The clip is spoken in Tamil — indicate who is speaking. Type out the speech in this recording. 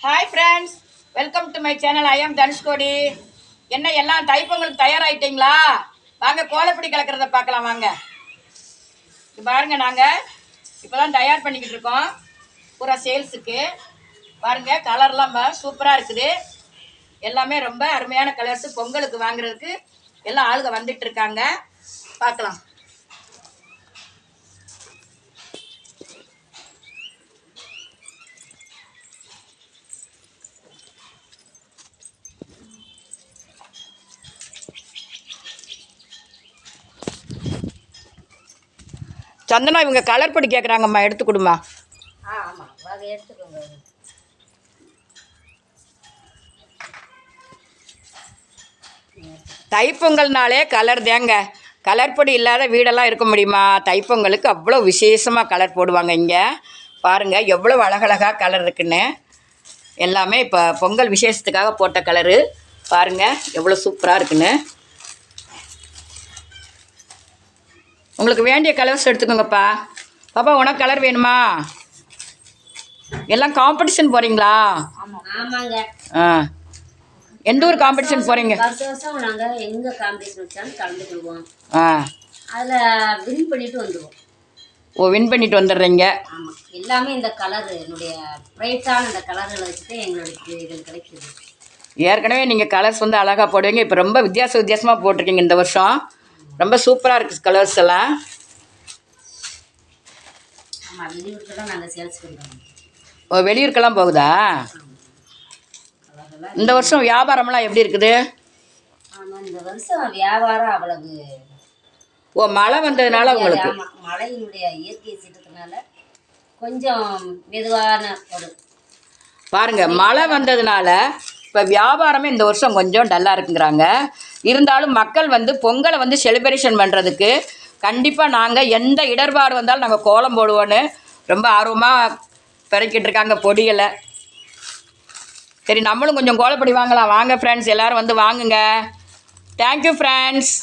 Speaker 1: Hi friends, welcome to my channel. I am Dhanushkodi. என்ன எல்லாம் தைப்பொங்கலுக்கு தயாராகிட்டீங்களா? வாங்க கோலப்பொடி கலக்கிறத பார்க்கலாம் வாங்க. இது பாருங்க, நாங்கள் இப்போ தான் தயார் பண்ணிக்கிட்டு இருக்கோம் பூரா சேல்ஸுக்கு. பாருங்கள், கலர்லாம் சூப்பராக இருக்குது. எல்லாமே ரொம்ப அருமையான கலர்ஸு. பொங்கலுக்கு வாங்குறதுக்கு எல்லாம் ஆளுங்க வந்துட்டு இருக்காங்க. பார்க்கலாம். சந்தனா, இவங்க கலர் பொடி கேட்குறாங்கம்மா, எடுத்து கொடுமா.
Speaker 2: ஆமாம், அதை எடுத்துக்கோங்க.
Speaker 1: தைப்பொங்கல்னாலே கலர் தேங்க. கலர் பொடி இல்லாத வீடெல்லாம் இருக்க முடியுமா? தைப்பொங்கலுக்கு அவ்வளோ விசேஷமாக கலர் போடுவாங்க. இங்கே பாருங்கள் எவ்வளோ அழகழகாக கலர் இருக்குன்னு. எல்லாமே இப்போ பொங்கல் விசேஷத்துக்காக போட்ட கலரு. பாருங்கள் எவ்வளோ சூப்பராக இருக்குன்னு. உங்களுக்கு வேண்டிய கலர்ஸ் எடுத்துக்கோங்கப்பா. பாப்பா, உனக்கு கலர் வேணுமா? எல்லாம் காம்படிஷன் போகிறீங்களா?
Speaker 2: ஆமாங்க.
Speaker 1: ஆ, எந்த ஒரு காம்படிஷன் போகிறீங்க?
Speaker 2: வருஷம் நாங்கள் எங்கே காம்படிஷன் வச்சாலும் கலந்துக்கிடுவோம்.
Speaker 1: ஆ,
Speaker 2: அதில் வின் பண்ணிட்டு வந்துடுவோம்.
Speaker 1: ஓ, வின் பண்ணிட்டு வந்துடுறீங்க.
Speaker 2: ஆமாம், எல்லாமே இந்த கலர், என்னுடைய ப்ரைட்டான இந்த கலர்களை வச்சுட்டு எங்களுக்கு இது கிடைக்கிது.
Speaker 1: ஏற்கனவே நீங்கள் கலர்ஸ் வந்து அழகாக போடுவீங்க. இப்போ ரொம்ப வித்தியாசமாக போட்டிருக்கீங்க இந்த வருஷம். ரொம்ப சூப்பராக இருக்குது கலர்ஸ் எல்லாம்.
Speaker 2: ஆமாம், வெளியூருக்கெல்லாம் நாங்கள் சேல்ஸ் பண்ணுறோம்.
Speaker 1: ஓ, வெளியூருக்கெல்லாம் போகுதா? இந்த வருஷம் வியாபாரம்லாம் எப்படி இருக்குது?
Speaker 2: ஆமாம், இந்த வருஷம் வியாபாரம் அவ்வளவு.
Speaker 1: ஓ, மழை வந்ததுனால உங்களுக்கு?
Speaker 2: ஆமாம், மழையினுடைய இயற்கை சீற்றத்தினால கொஞ்சம் மெதுவான ஒரு.
Speaker 1: பாருங்கள், மழை வந்ததுனால இப்போ வியாபாரமே இந்த வருஷம் கொஞ்சம் டல்லாக இருக்குங்கிறாங்க. இருந்தாலும் மக்கள் வந்து பொங்கலை வந்து செலிப்ரேஷன் பண்ணுறதுக்கு கண்டிப்பாக நாங்கள் எந்த இடர்பாடு வந்தாலும் நாங்கள் கோலம் போடுவோன்னு ரொம்ப ஆர்வமாக பிறக்கிட்டு இருக்காங்க பொடிகளை. சரி, நம்மளும் கொஞ்சம் கோலப்பொடி வாங்கலாம் வாங்க ஃப்ரெண்ட்ஸ். எல்லோரும் வந்து வாங்குங்க. Thank you friends.